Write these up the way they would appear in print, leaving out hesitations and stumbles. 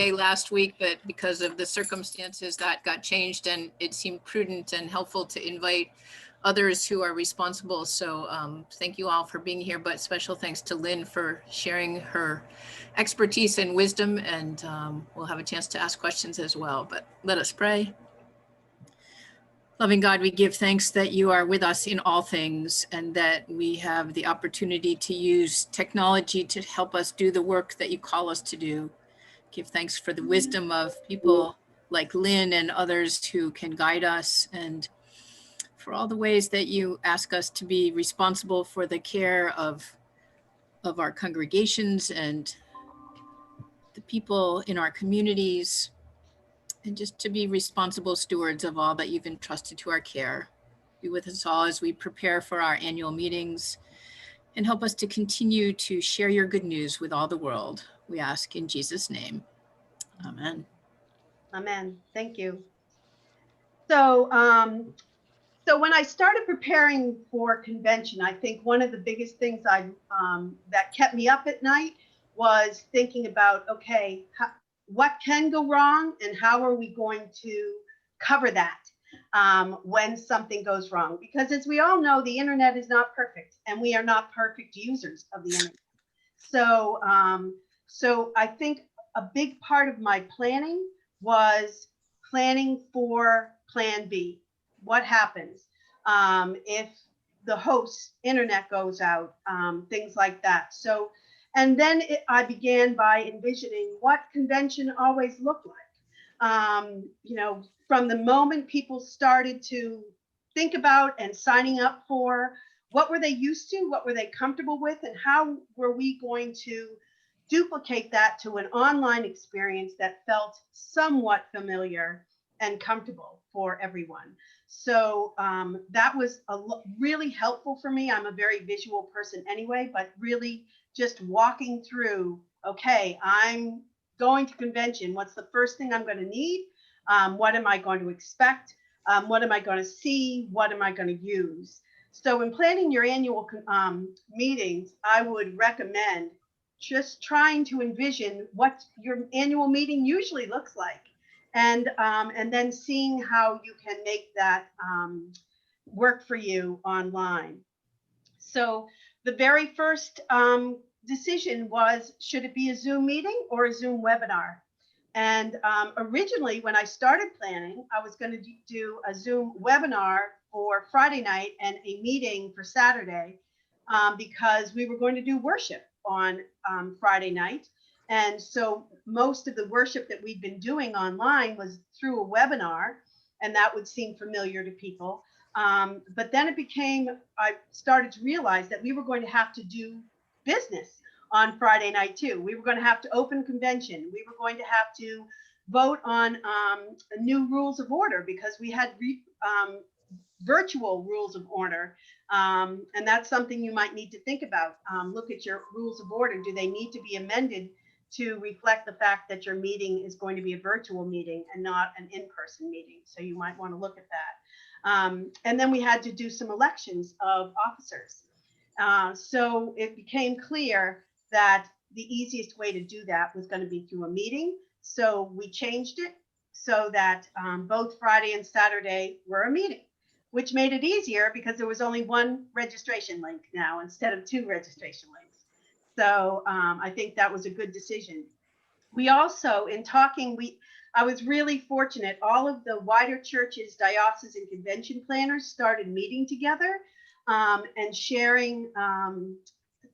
last week, but because of the circumstances that got changed, and it seemed prudent and helpful to invite others who are responsible. So thank you all for being here, but special thanks to Lynn for sharing her expertise and wisdom, and we'll have a chance to ask questions as well. But let us pray. Loving God, we give thanks that you are with us in all things, and that we have the opportunity to use technology to help us do the work that you call us to do. Give thanks for the wisdom of people like Lynn and others who can guide us, and for all the ways that you ask us to be responsible for the care of our congregations and the people in our communities, and just to be responsible stewards of all that you've entrusted to our care. Be with us all as we prepare for our annual meetings, and help us to continue to share your good news with all the world. We ask in Jesus' name. Amen. Amen. Thank you. So, so when I started preparing for convention, I think one of the biggest things that kept me up at night was thinking about, okay, what can go wrong and how are we going to cover that when something goes wrong? Because as we all know, the internet is not perfect, and we are not perfect users of the internet. So, so I think a big part of my planning was planning for Plan B. What happens if the host's internet goes out, things like that. So, and then I began by envisioning what convention always looked like. You know, from the moment people started to think about and signing up for, what were they used to, what were they comfortable with, and how were we going to duplicate that to an online experience that felt somewhat familiar and comfortable for everyone. So that was really helpful for me. I'm a very visual person anyway, but really just walking through, okay, I'm going to convention. What's the first thing I'm going to need? What am I going to expect? What am I going to see? What am I going to use? So in planning your annual meetings, I would recommend just trying to envision what your annual meeting usually looks like, and then seeing how you can make that work for you online. So the very first decision was, should it be a Zoom meeting or a Zoom webinar? And originally, when I started planning, I was going to do a Zoom webinar for Friday night and a meeting for Saturday, because we were going to do worship on Friday night. And so most of the worship that we'd been doing online was through a webinar, and that would seem familiar to people. But then I started to realize that we were going to have to do business on Friday night too. We were going to have to open convention. We were going to have to vote on new rules of order, because we had virtual rules of order. And that's something you might need to think about. Look at your rules of order. Do they need to be amended to reflect the fact that your meeting is going to be a virtual meeting and not an in-person meeting? So you might want to look at that. And then we had to do some elections of officers. So it became clear that the easiest way to do that was going to be through a meeting. So we changed it so that both Friday and Saturday were a meeting, which made it easier because there was only one registration link now instead of two registration links. So I think that was a good decision. We also, in talking, I was really fortunate. All of the wider churches, diocesan convention planners started meeting together and sharing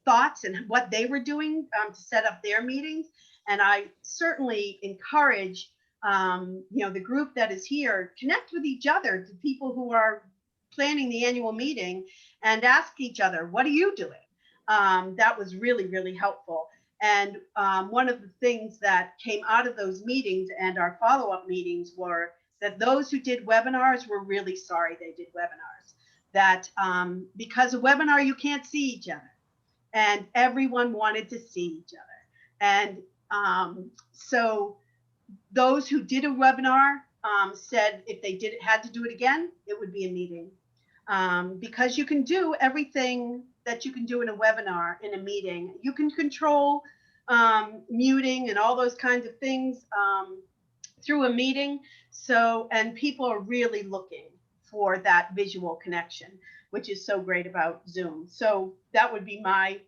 thoughts and what they were doing to set up their meetings. And I certainly encourage the group that is here, connect with each other, to people who are planning the annual meeting, and ask each other, what are you doing? That was really, really helpful. And one of the things that came out of those meetings and our follow-up meetings were that those who did webinars were really sorry they did webinars. That because a webinar, you can't see each other. And everyone wanted to see each other. And so those who did a webinar said if they had to do it again, it would be a meeting. Because you can do everything that you can do in a webinar in a meeting. You can control muting and all those kinds of things through a meeting. So, and people are really looking for that visual connection, which is so great about Zoom. So that would be my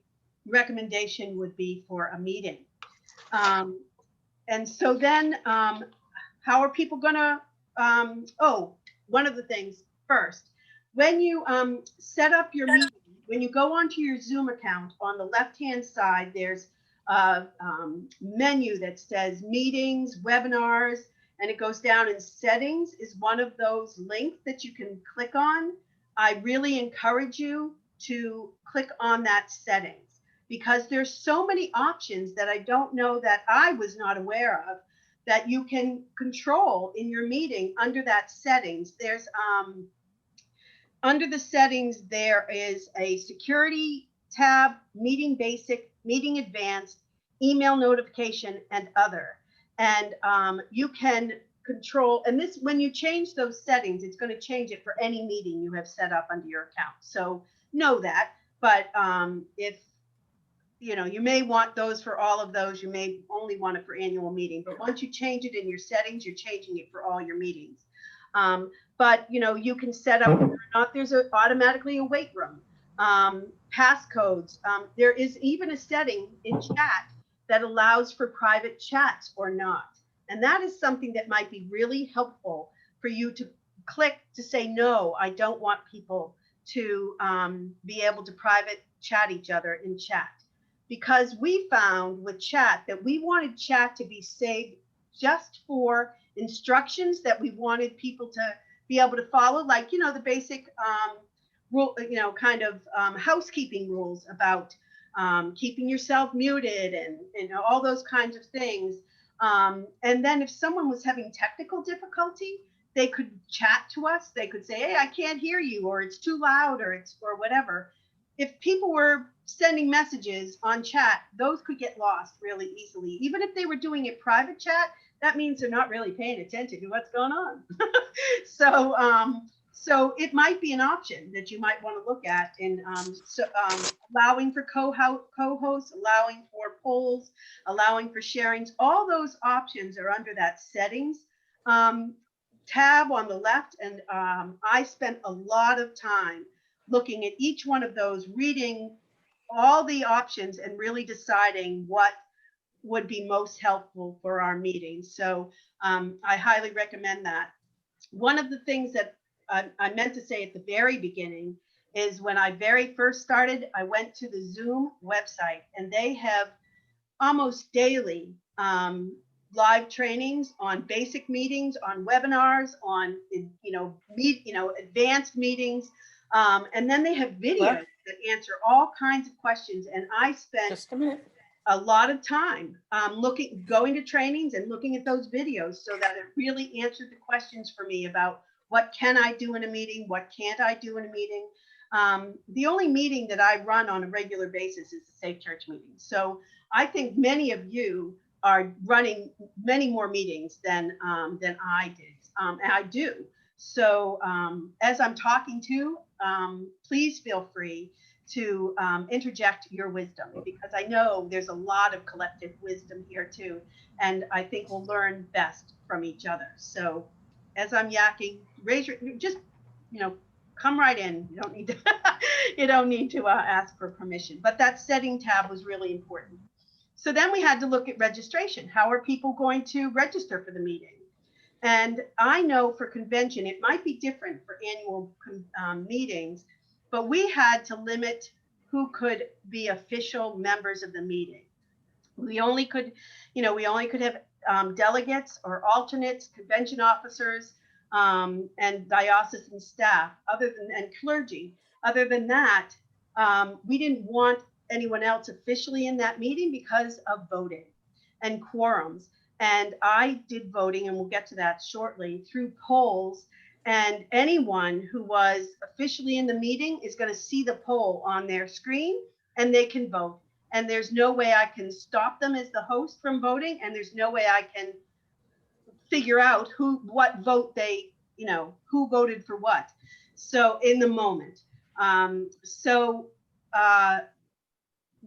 recommendation, would be for a meeting. And so then how are people gonna, oh, one of the things first, when you set up your meeting, when you go onto your Zoom account, on the left-hand side, there's a menu that says meetings, webinars, and it goes down, and settings is one of those links that you can click on. I really encourage you to click on that settings, because there's so many options that I don't know, that I was not aware of, that you can control in your meeting under that settings. There's under the settings, there is a security tab, meeting basic, meeting advanced, email notification, and other. And you can control, and this, when you change those settings, it's going to change it for any meeting you have set up under your account. So know that. But if you know, you may want those for all of those, you may only want it for annual meeting, but once you change it in your settings, you're changing it for all your meetings. But you know, you can set up whether or not there's automatically a wait room, passcodes. There is even a setting in chat that allows for private chats or not. And that is something that might be really helpful for you to click to say, no, I don't want people to be able to private chat each other in chat. Because we found with chat that we wanted chat to be saved just for instructions that we wanted people to be able to follow, like, you know, the basic rule, you know, kind of housekeeping rules about keeping yourself muted, and you know, all those kinds of things. And then if someone was having technical difficulty, they could chat to us. They could say, hey, I can't hear you, or it's too loud, or whatever. If people were sending messages on chat, those could get lost really easily. Even if they were doing it private chat, that means they're not really paying attention to what's going on. So it might be an option that you might want to look at in allowing for co-hosts, allowing for polls, allowing for sharings. All those options are under that settings tab on the left. And I spent a lot of time looking at each one of those, reading all the options, and really deciding what would be most helpful for our meetings. So I highly recommend that. One of the things that I meant to say at the very beginning is, when I very first started, I went to the Zoom website, and they have almost daily live trainings on basic meetings, on webinars, on advanced meetings, and then they have videos that answer all kinds of questions. And I spent a lot of time going to trainings and looking at those videos, so that it really answered the questions for me about what can I do in a meeting, what can't I do in a meeting. The only meeting that I run on a regular basis is the Safe Church meeting. So I think many of you are running many more meetings than I did, and I do. So as I'm talking to, please feel free to interject your wisdom, because I know there's a lot of collective wisdom here too, and I think we'll learn best from each other. So as I'm yakking, come right in. You don't need to you don't need to ask for permission. But that setting tab was really important. So then we had to look at registration. How are people going to register for the meeting? And I know for convention, it might be different for annual meetings, but we had to limit who could be official members of the meeting. We only could have delegates or alternates, convention officers, and diocesan staff, and clergy. Other than that, we didn't want anyone else officially in that meeting because of voting and quorums. And I did voting, and we'll get to that shortly, through polls. And anyone who was officially in the meeting is going to see the poll on their screen, and they can vote. And there's no way I can stop them as the host from voting, and there's no way I can figure out what vote who voted for what. So in the moment.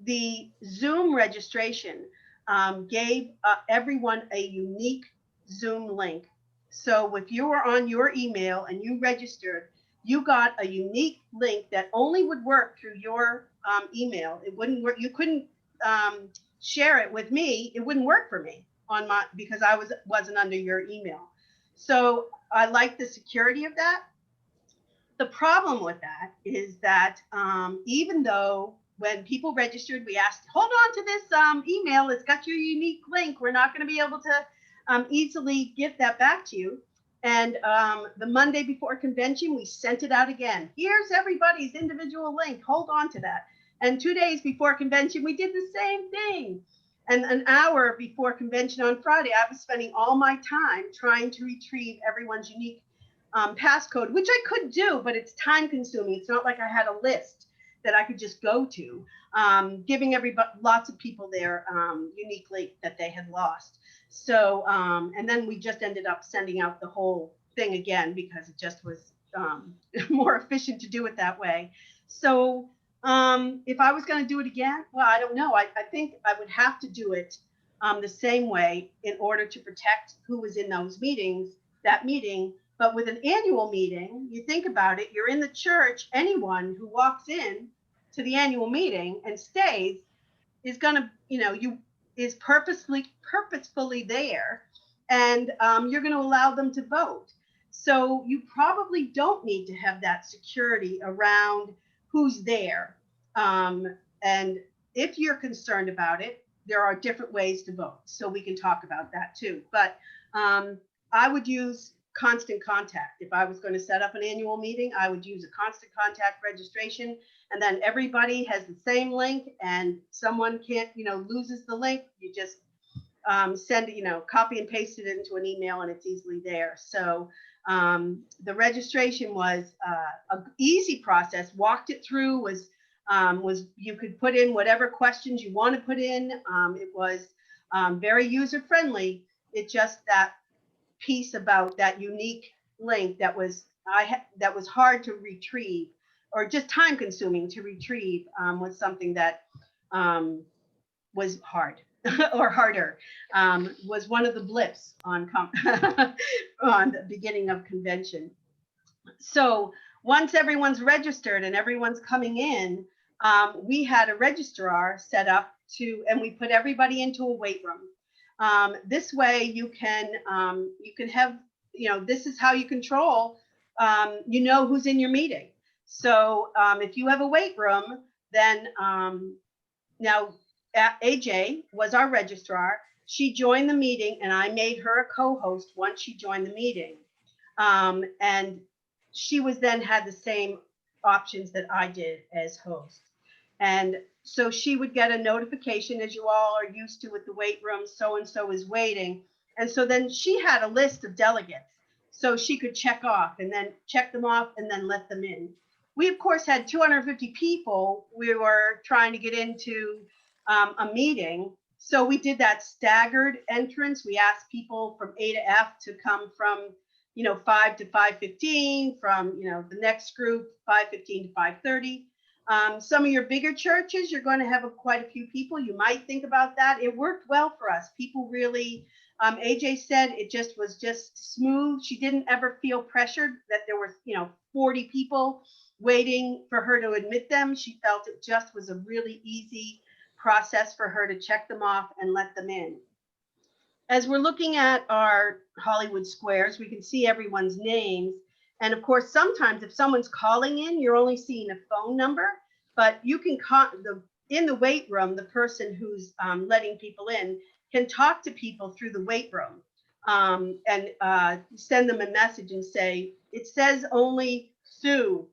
The Zoom registration gave everyone a unique Zoom link. So if you were on your email and you registered, you got a unique link that only would work through your email. It wouldn't work. You couldn't share it with me. It wouldn't work for me on my, because I wasn't under your email. So I like the security of that. The problem with that is that even though when people registered, we asked, hold on to this email, it's got your unique link. We're not going to be able to easily give that back to you. And the Monday before convention, we sent it out again. Here's everybody's individual link. Hold on to that. And 2 days before convention, we did the same thing. And an hour before convention on Friday, I was spending all my time trying to retrieve everyone's unique passcode, which I could do, but it's time consuming. It's not like I had a list that I could just go to, giving everybody, lots of people their unique link that they had lost. So, and then we just ended up sending out the whole thing again because it just was more efficient to do it that way. So if I was going to do it again, well, I don't know. I think I would have to do it the same way in order to protect who was in those meetings, that meeting. But with an annual meeting, you think about it, you're in the church, anyone who walks in to the annual meeting and stays is going to, is purposefully there, and you're going to allow them to vote. So you probably don't need to have that security around who's there. And if you're concerned about it, there are different ways to vote. So we can talk about that too. But I would use constant contact. If I was going to set up an annual meeting, I would use a constant contact registration, and then everybody has the same link, and someone can't, loses the link, you just send it, copy and paste it into an email, and it's easily there. So the registration was an easy process. Walked it through, was you could put in whatever questions you want to put in. It was very user friendly. It just that piece about that unique link that was hard to retrieve, or just time consuming to retrieve, was something that was hard or harder, was one of the blips on on the beginning of convention. So once everyone's registered and everyone's coming in, we had a registrar set up and we put everybody into a wait room. This way you can have, this is how you control, who's in your meeting. So if you have a wait room, then now AJ was our registrar. She joined the meeting and I made her a co-host once she joined the meeting. And she was then had the same options that I did as host. And so she would get a notification, as you all are used to with the wait room, so-and-so is waiting. And so then she had a list of delegates. So she could check them off and then let them in. We, of course, had 250 people we were trying to get into a meeting. So we did that staggered entrance. We asked people from A to F to come from 5 to 5:15, from the next group 5:15 to 5:30. Some of your bigger churches, you're going to have quite a few people. You might think about that. It worked well for us. People really, AJ said it was just smooth. She didn't ever feel pressured that there were 40 people waiting for her to admit them. She felt it just was a really easy process for her to check them off and let them in. As we're looking at our Hollywood squares, we can see everyone's names. And of course, sometimes if someone's calling in, you're only seeing a phone number, but you can in the wait room, the person who's letting people in can talk to people through the wait room and send them a message and say, it says only Sue.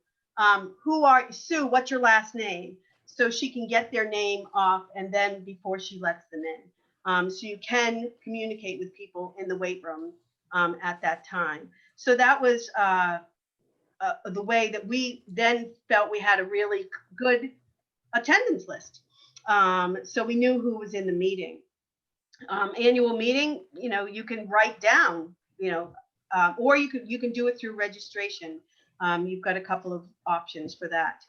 Sue, what's your last name? So she can get their name off, and then before she lets them in. So you can communicate with people in the wait room at that time. So that was the way that we then felt we had a really good attendance list. So we knew who was in the meeting. Annual meeting, you can write down, or you can do it through registration. You've got a couple of options for that.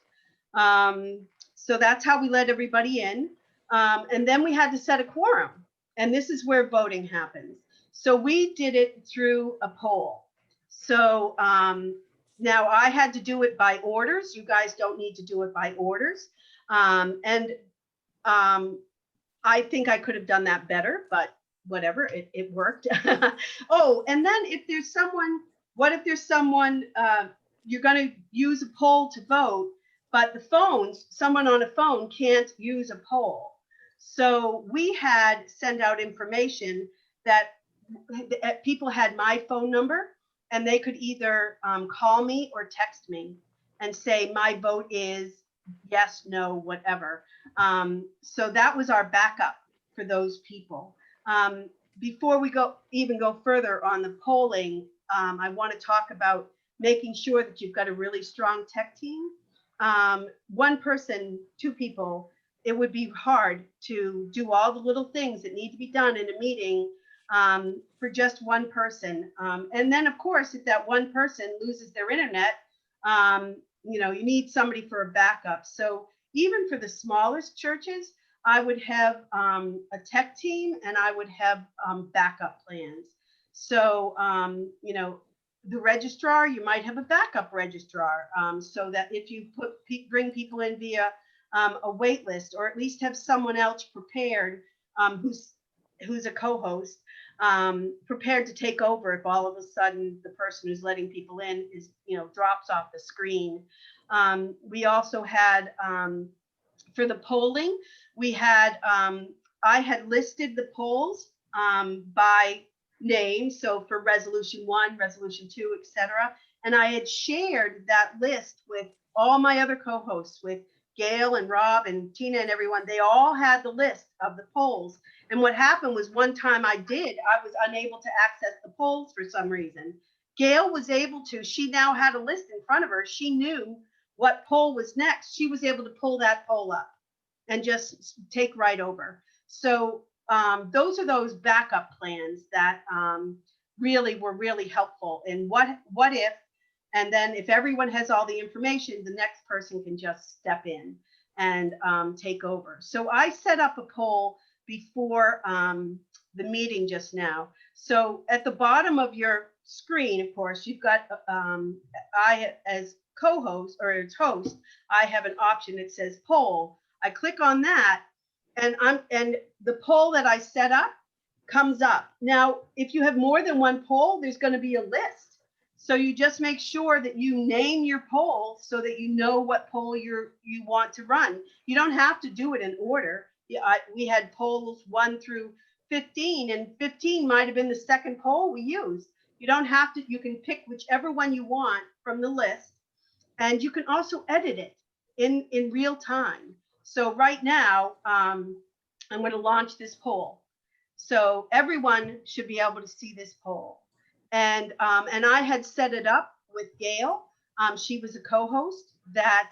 So that's how we let everybody in. And then we had to set a quorum. and this is where voting happens. So we did it through a poll. So now I had to do it by orders. You guys don't need to do it by orders. And I think I could have done that better, but whatever, it worked. Oh, and then if there's someone, what if there's someone, you're going to use a poll to vote, but the phones, someone on a phone can't use a poll. So we had send out information that people had my phone number, and they could either call me or text me and say, my vote is yes, no, whatever. So that was our backup for those people. Before we even go further on the polling, I want to talk about making sure that you've got a really strong tech team. One person, two people, it would be hard to do all the little things that need to be done in a meeting for just one person. And then, of course, if that one person loses their internet, you know, you need somebody for a backup. So even for the smallest churches, I would have a tech team, and I would have backup plans. So, you know, the registrar, you might have a backup registrar, so that if you bring people in via a wait list, or at least have someone else prepared who's a co-host, prepared to take over if all of a sudden the person who's letting people in is, you know, drops off the screen. We also had, for the polling, we had, I had listed the polls by name. So for resolution 1, resolution 2, etc. And I had shared that list with all my other co-hosts, with Gail and Rob and Tina and everyone. They all had the list of the polls. And what happened was, one time I was unable to access the polls for some reason. Gail was able to. She now had a list in front of her. She knew what poll was next. She was able to pull that poll up and just take right over. So those are those backup plans that really were really helpful. And what if, and then if everyone has all the information, the next person can just step in and take over. So I set up a poll before the meeting just now. So at the bottom of your screen, of course, you've got, I as co-host or as host, I have an option that says poll. I click on that, and the poll that I set up comes up. Now, if you have more than one poll, there's going to be a list. So you just make sure that you name your poll so that you know what poll you want to run. You don't have to do it in order. We had polls 1 through 15, and 15 might have been the second poll we used. You don't have to. You can pick whichever one you want from the list, and you can also edit it in real time. So right now, I'm going to launch this poll. So everyone should be able to see this poll. And I had set it up with Gail. She was a co-host, that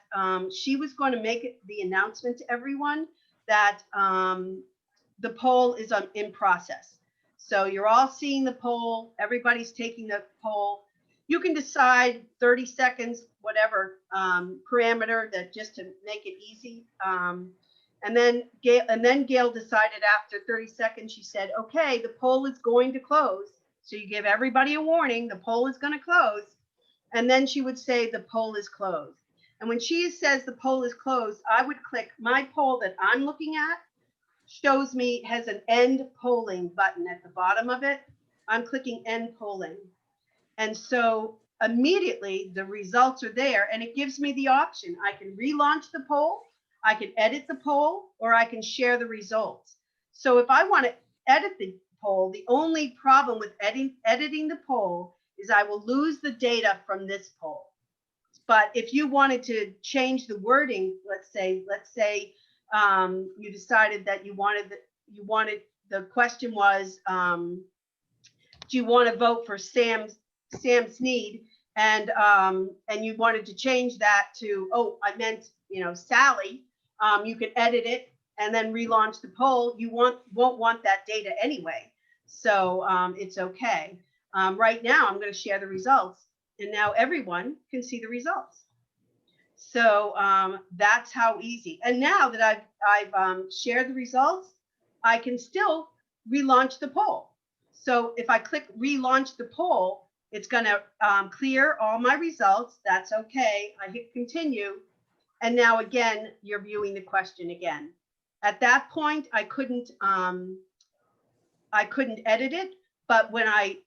she was going to make it the announcement to everyone that the poll is in process. So you're all seeing the poll. Everybody's taking the poll. You can decide 30 seconds, whatever parameter, that just to make it easy. And then Gail decided after 30 seconds, she said, okay, the poll is going to close. So you give everybody a warning, the poll is going to close. And then she would say the poll is closed. And when she says the poll is closed, I would click my poll that I'm looking at, shows me, has an end polling button at the bottom of it. I'm clicking end polling. And so immediately the results are there, and it gives me the option. I can relaunch the poll, I can edit the poll, or I can share the results. So if I want to edit the poll, the only problem with editing the poll is I will lose the data from this poll. But if you wanted to change the wording, let's say you decided that you wanted the question was, do you want to vote for Sam Sneed, and you wanted to change that to, oh, I meant, you know, Sally, you can edit it and then relaunch the poll. You won't want that data anyway, so it's okay. Right now I'm going to share the results, and now everyone can see the results. So that's how easy. And now that I've shared the results, I can still relaunch the poll. So if I click relaunch the poll, it's going to clear all my results. That's okay. I hit continue. And now again, you're viewing the question again. At that point, I couldn't edit it, but when I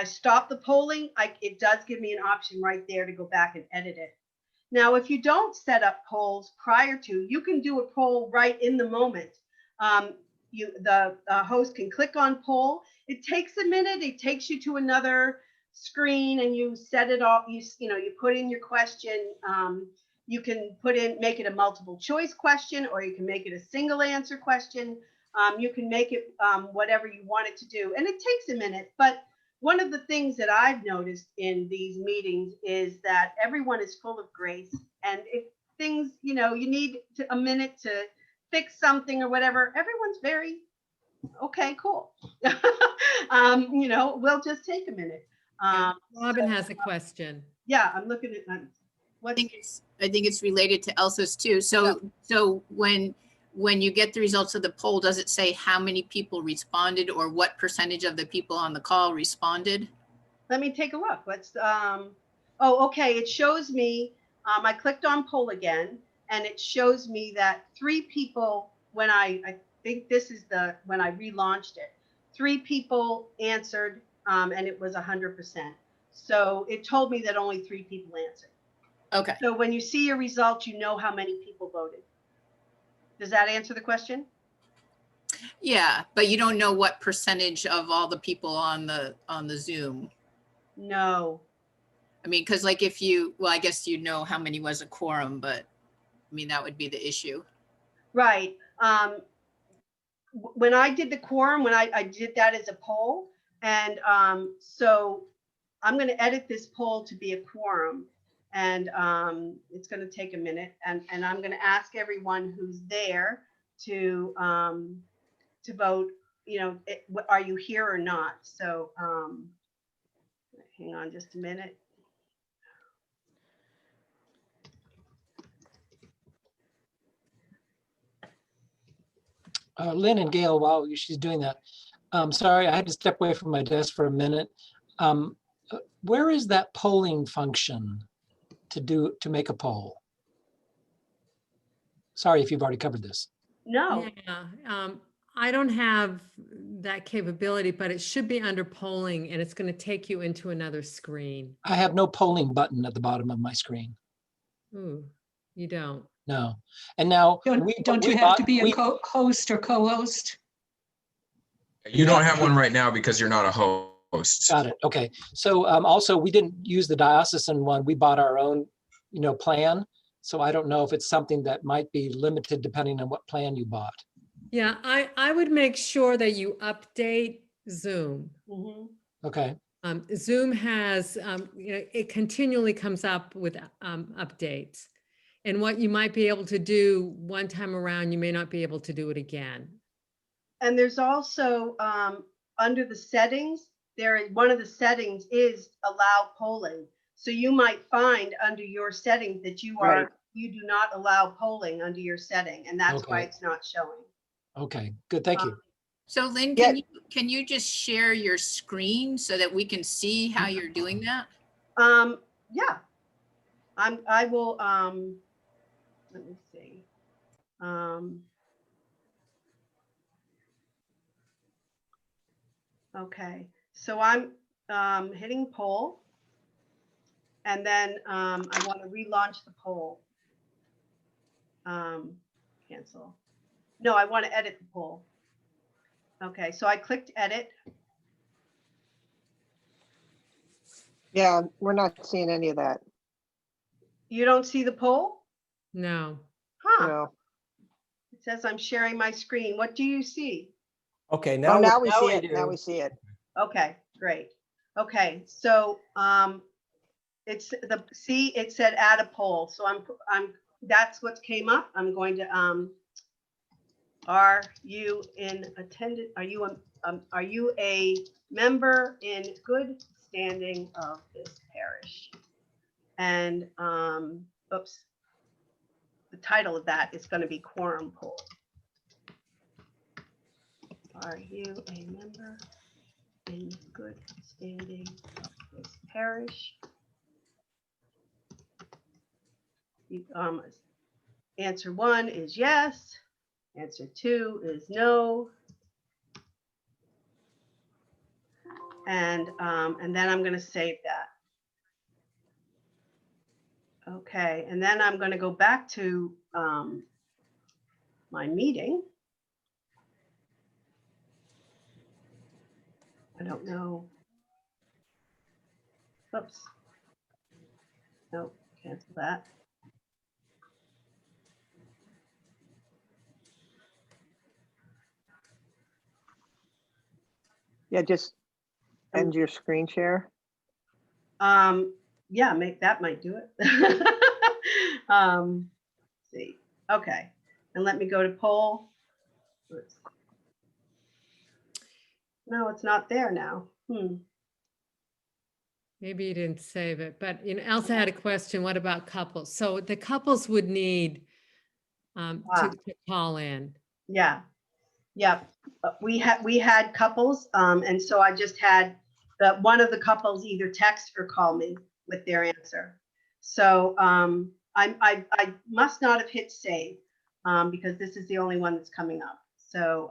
stop the polling, it does give me an option right there to go back and edit it. Now, if you don't set up polls prior to, you can do a poll right in the moment. The host can click on poll. It takes a minute. It takes you to another screen, and you set it off. You put in your question. You can make it a multiple choice question, or you can make it a single answer question. You can make it whatever you want it to do, and it takes a minute. But one of the things that I've noticed in these meetings is that everyone is full of grace, and if things, you need a minute to fix something or whatever, everyone's very okay, cool. We'll just take a minute. Robin has a question. Yeah, I'm looking at I think it's related to Elsa's too. So when you get the results of the poll, does it say how many people responded or what percentage of the people on the call responded? Let me take a look. Okay. It shows me, I clicked on poll again, and it shows me that 3 people, when I think this is when I relaunched it, 3 people answered, and it was 100%. So it told me that only 3 people answered. Okay. So when you see your results, you know how many people voted. Does that answer the question? Yeah, but you don't know what percentage of all the people on the Zoom. No. I mean, because like I guess you know how many was a quorum, but I mean, that would be the issue. Right. When I did the quorum, when I did that as a poll, and so I'm going to edit this poll to be a quorum, and it's going to take a minute, and I'm going to ask everyone who's there to vote. Are you here or not? So hang on just a minute. Lynn and Gail, while she's doing that, sorry, I had to step away from my desk for a minute. Where is that polling function to make a poll? Sorry if you've already covered this. No. Yeah, I don't have that capability, but it should be under polling, and it's going to take you into another screen. I have no polling button at the bottom of my screen. Ooh, you don't. No. And now Don't you have to be a host or co-host? You don't have one right now because you're not a host. Got it. Okay. So also we didn't use the diocesan one. We bought our own, plan. So I don't know if it's something that might be limited depending on what plan you bought. Yeah, I would make sure that you update Zoom. Mm-hmm. Okay. Zoom has, it continually comes up with updates. And what you might be able to do one time around, you may not be able to do it again. And there's also under the settings, one of the settings is allow polling. So you might find under your settings that you do not allow polling under your setting, and that's why it's not showing. Okay, good. Thank you. So Lynn, Yeah. can you just share your screen so that we can see how you're doing that? Yeah. I will let me see. Okay, so I'm hitting poll, and then I want to relaunch the poll. Cancel. No, I want to edit the poll. Okay, so I clicked edit. Yeah, we're not seeing any of that. You don't see the poll? No. Huh. No. It says I'm sharing my screen. What do you see? Okay, Oh, now, now we see we it. do. Now we see it. Okay, great. Okay, so it said add a poll. So that's what came up. I'm going to are you in attendance? Are you a member in good standing of this parish? And oops, the title of that is going to be quorum poll. Are you a member in good standing of this parish? Answer 1 is yes. Answer 2 is no. And then I'm going to save that. Okay, and then I'm going to go back to my meeting. I don't know. Oops. Nope, cancel that. Yeah, just end your screen share. Yeah, that might do it. See, okay, and let me go to poll. No, it's not there now. Maybe you didn't save it, but Elsa had a question. What about couples? So the couples would need to call in. Yeah, yeah. We had couples, and so I just had one of the couples either text or call me with their answer. So I must not have hit save because this is the only one that's coming up. So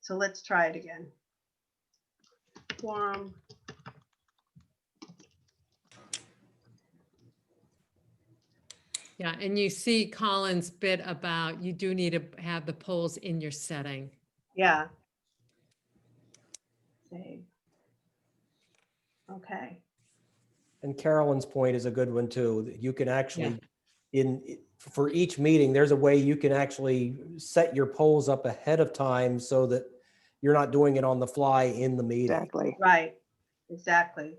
so let's try it again. Quorum. Yeah, and you see Colin's bit about you do need to have the polls in your setting. Yeah. Save. Okay. And Carolyn's point is a good one too. That you can actually, for each meeting, there's a way you can actually set your polls up ahead of time so that you're not doing it on the fly in the meeting. Exactly. Right. Exactly.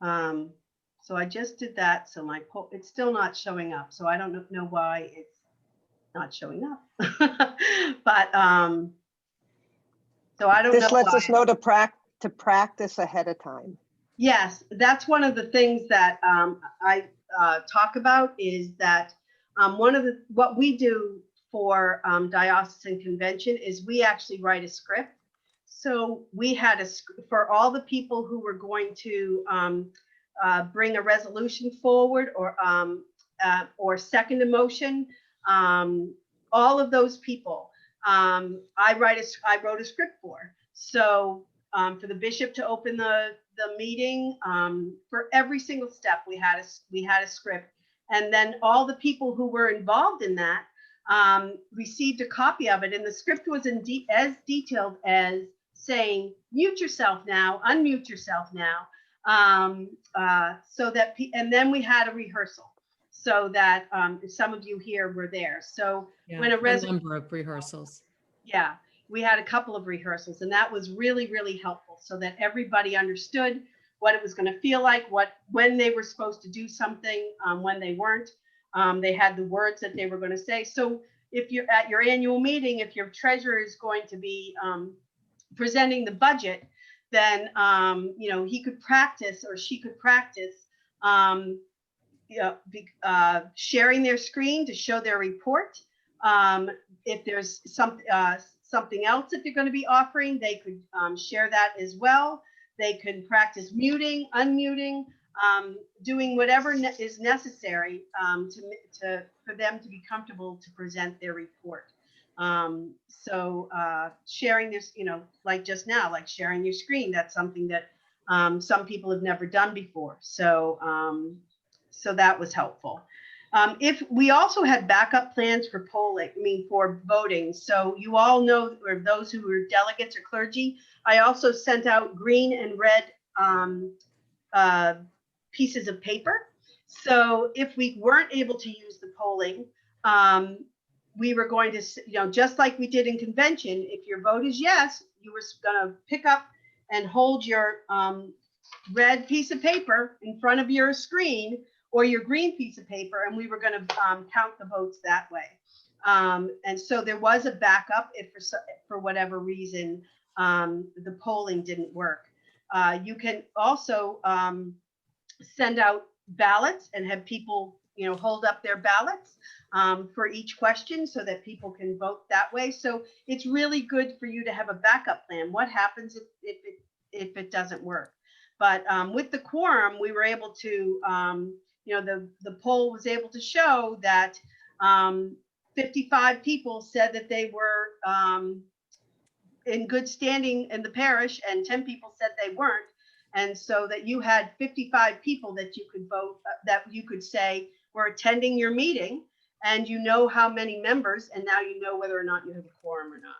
So I just did that. So my poll, it's still not showing up. So I don't know why it's not showing up. But so I don't know. This lets why. us know to practice ahead of time. Yes, that's one of the things that I talk about is that what we do for diocesan convention is we actually write a script. So we had for all the people who were going to bring a resolution forward or second a motion, all of those people, I wrote a script for. So for the bishop to open the meeting, for every single step we had a script, and then all the people who were involved in that received a copy of it, and the script was as detailed as saying mute yourself now, unmute yourself now, so that and then we had a rehearsal so that some of you here were there. So when a number of rehearsals. Yeah, we had a couple of rehearsals, and that was really, really helpful so that everybody understood what it was going to feel like, when they were supposed to do something, when they weren't. They had the words that they were going to say. So if you're at your annual meeting, if your treasurer is going to be presenting the budget, then he could practice or she could practice sharing their screen to show their report. If there's something else that they're going to be offering, they could share that as well. They could practice muting, unmuting, doing whatever is necessary for them to be comfortable to present their report. So sharing this, like just now, like sharing your screen, that's something that some people have never done before. So that was helpful. If we also had backup plans for polling, for voting. So you all know, or those who were delegates or clergy, I also sent out green and red pieces of paper. So if we weren't able to use the polling, we were going to, just like we did in convention, if your vote is yes, you were going to pick up and hold your red piece of paper in front of your screen or your green piece of paper, and we were going to count the votes that way. And so there was a backup if for whatever reason the polling didn't work. You can also send out ballots and have people hold up their ballots for each question so that people can vote that way. So it's really good for you to have a backup plan. What happens if it doesn't work? But with the quorum, we were able to, the poll was able to show that 55 people said that they were in good standing in the parish, and 10 people said they weren't. And so that you had 55 people that you could vote, that you could say were attending your meeting, and you know how many members, and now you know whether or not you have a quorum or not.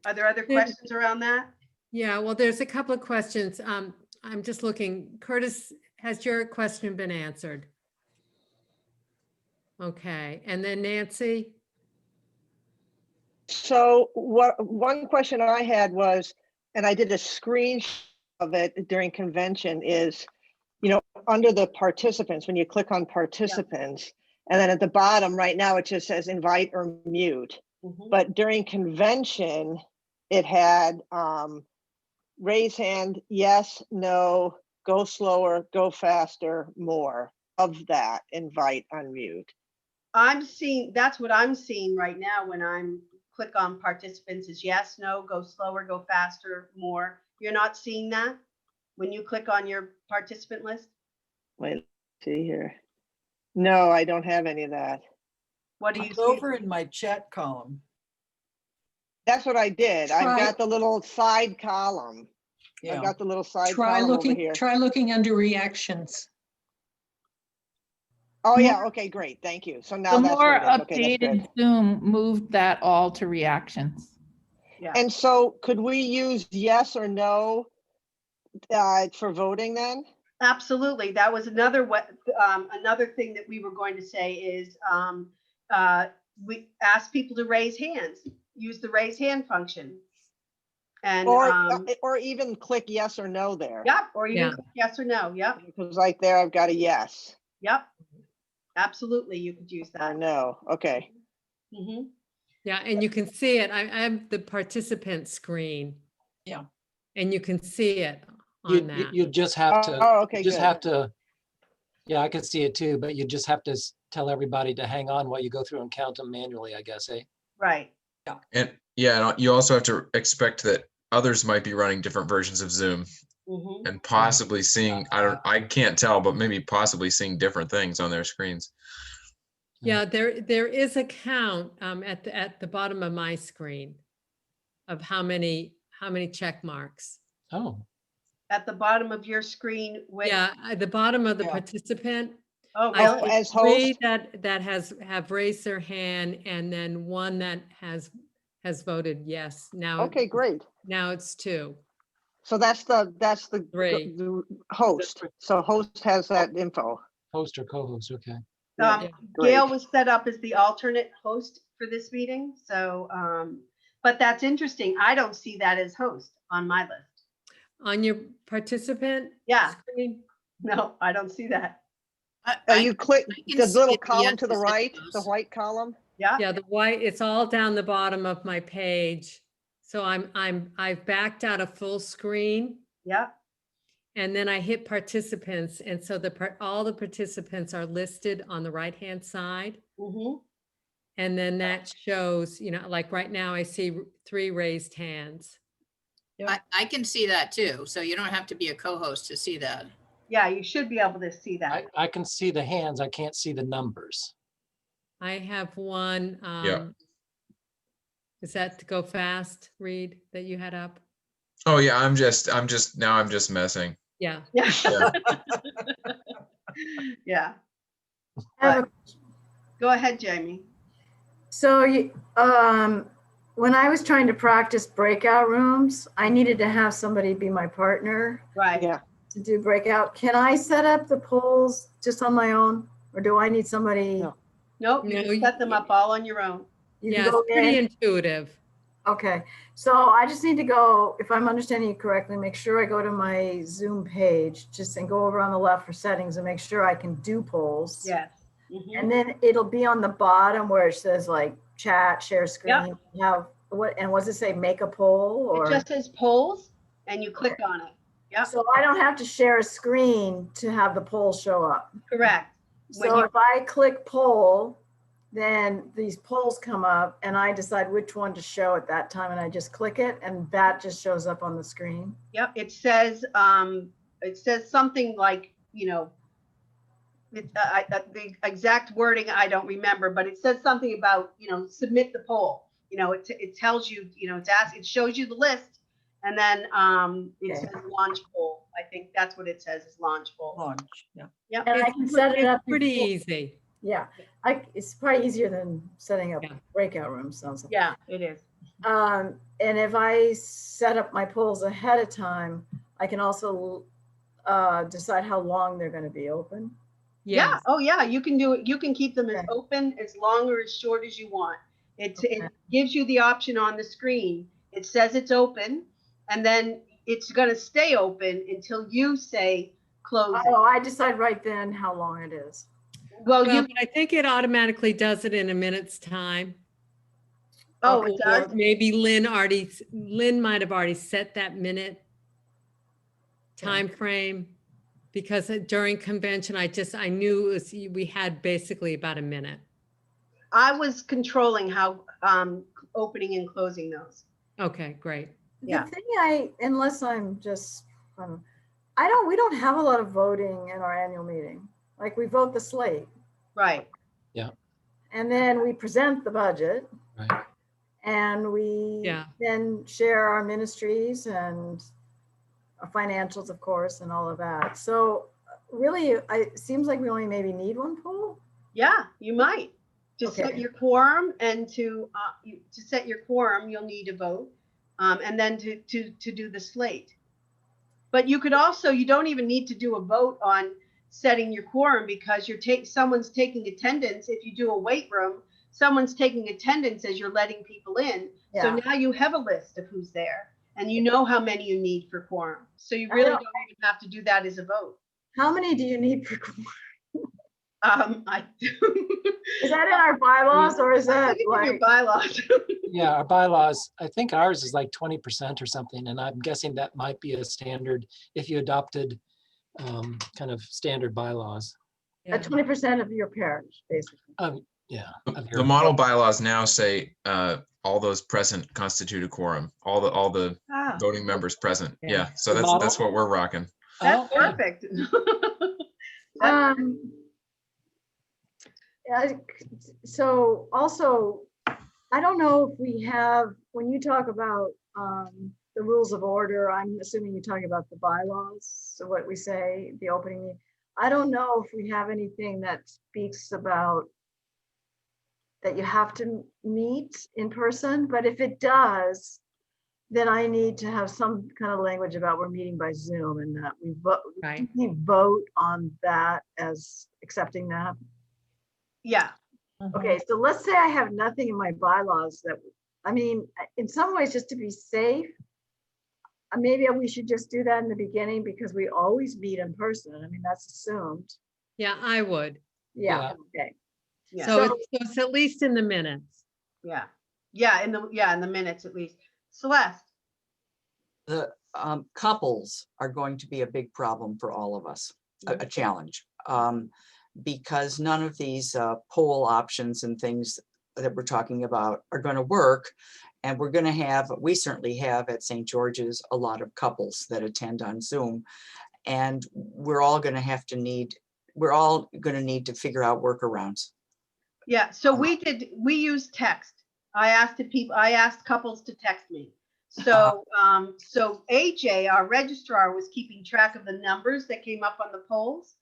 Are there other questions around that? Yeah, well, there's a couple of questions. I'm just looking. Curtis, has your question been answered? Okay, and then Nancy? So one question I had was, and I did a screenshot of it during convention, is, under the participants, when you click on participants, and then at the bottom right now, it just says invite or mute. Mhm. But during convention, it had raise hand, yes, no, go slower, go faster, more of that, invite, unmute. That's what I'm seeing right now when I'm click on participants is yes, no, go slower, go faster, more. You're not seeing that when you click on your participant list? Wait, let's see here. No, I don't have any of that. What do you It's see? over in my chat column. That's what I did. I've Try- got the little side column. Yeah. I've got the little side Try column over here. looking under reactions. Oh, yeah, okay, great, thank you. So now The that's more what it is. Okay, that's updated good. Zoom moved that all to reactions. Yeah. And so could we use yes or no for voting then? Absolutely. That was another thing that we were going to say is we asked people to raise hands, use the raise hand function. And Or even click yes or no there. yep, or even Yeah. click yes or no. Yep, Because like there, I've got a yes yep. Absolutely, you could use or that. no. Okay. Mhm. Yeah, and you can see it. I have the participant screen. Yeah. And you can see it You, on that. you just have to, Oh, okay, you just good. have to, yeah, I can see it too, but you just have to tell everybody to hang on while you go through and count them manually, I guess, eh? Right. And yeah, and you also have to expect that others might be running different versions of Zoom Mhm. and possibly seeing, I can't tell, but maybe possibly seeing different things on their screens. Yeah, there is a count at the bottom of my screen of how many check marks. Oh, At the bottom of your screen. Yeah, at the bottom of the Yeah. participant. Oh, I really? see as three host? that have raised their hand, and then one that has voted yes. Now, Okay, great. now it's two. So that's the Three. the host. So host has that info. host or co-host, okay. Um, Yeah. Gail Great. was set up as the alternate host for this meeting, so, but that's interesting. I don't see that as host on my list. On your participant Yeah, screen? no, I don't see that. You click I can the see little it, column to the yes, it right, the does. white column. Yeah, Yeah, the white, it's all down the bottom of my page. So I've backed out a full screen, yeah, and then I hit participants. And so all the participants are listed on the right-hand side. mhm, And then that shows, like right now I see 3 raised hands. I can see that too. So you don't have to be a co-host to see that. yeah, you should be able to see that. I can see the hands, I can't see the numbers. I have one. Yeah. Is that to go fast, Reed, that you had up? Oh yeah, I'm just messing. Yeah. Yeah, Yeah. yeah. I have a- Go ahead, Jamie. So when I was trying to practice breakout rooms, I needed to have somebody be my partner Right. Yeah. to do breakout. Can I set up the polls just on my own, or do I need somebody? No. Nope, you No, can set them up all on your own. You can Yeah, go it's pretty in? intuitive. Okay, so I just need to go, if I'm understanding you correctly, make sure I go to my Zoom page, just and go over on the left for settings and make sure I can do polls. Yes. Mhm. And then it'll be on the bottom where it says like chat, share screen. Have what, and what does it say? Make a poll, It or? just says polls and you click on it. Yep, So I don't have to share a screen to have the poll show up. correct. So if I click poll, then these polls come up and I decide which one to show at that time, and I just click it and that just shows up on the screen. Yep, it says something like, you know, the exact wording I don't remember, but it says something about, you know, submit the poll. You know, it tells you, you know, it shows you the list, and then it says launch poll. I think that's what it says, is launch poll. Launch, yeah. Yep. And I can set it It's up pretty before- easy. Yeah, it's probably easier than setting up Yeah. breakout rooms, sounds like. Yeah, it is. And if I set up my polls ahead of time, I can also decide how long they're going to be open. Yeah. Yes. Oh, yeah. You can do it. You can keep them as Okay. open, as long or as short as you want. It Okay. gives you the option on the screen. It says it's open, and then it's going to stay open until you say close it. Oh, I decide right then how long it is. Well, Well, you. but I think it automatically does it in a minute's time. Oh, it Or does. maybe Lynn might have already set that minute time frame, because during convention, I knew it was, we had basically about a minute. I was controlling how opening and closing those. Okay, great. Yeah. The thing unless I'm just, we don't have a lot of voting in our annual meeting. Like, we vote the slate. Right. And then we present the budget. Right. And we Yeah. then share our ministries and our financials, of course, and all of that. So really, it seems like we only maybe need one poll. Yeah, you might. To set Okay. your quorum, and to set your quorum, you'll need a vote, and then to do the slate. But you could also, you don't even need to do a vote on setting your quorum, because someone's taking attendance. If you do a wait room, someone's taking attendance as you're letting people in. So Yeah. now you have a list of who's there, and you know how many you need for quorum. So you I really don't- don't even have to do that as a vote. How many do you need per quorum? I Is that in our bylaws, or is that your like? bylaws. Yeah, our bylaws, I think ours is like 20% or something, and I'm guessing that might be a standard if you adopted kind of standard bylaws. Yeah. 20% of your parish, basically. Yeah. of The your- model bylaws now say all those present constitute a quorum, all the Ah, voting members present. Yeah. Yeah, so The that's model- what we're rocking. that's Okay. perfect. Yeah, so also, I don't know if we have, when you talk about the rules of order, I'm assuming you're talking about the bylaws, so what we say, the opening. I don't know if we have anything that speaks about that you have to meet in person, but if it does, then I need to have some kind of language about we're meeting by Zoom, and that we Right. vote on that as accepting that. Yeah. Okay, so let's say I have nothing in my bylaws that, I mean, in some ways, just to be safe, maybe we should just do that in the beginning, because we always meet in person. I mean, that's assumed. Yeah, I would. Yeah, okay. Yeah. So it's at least in the minutes. Yeah. Yeah. In the minutes at least. Celeste. The couples are going to be a big problem for all of us, a challenge. Because none of these poll options and things that we're talking about are going to work. And we're going to we certainly have at St. George's a lot of couples that attend on Zoom. And we're all going to need to figure out workarounds. Yeah. So we use text. I asked couples to text me. So, so AJ, our registrar, was keeping track of the numbers that came up on the polls.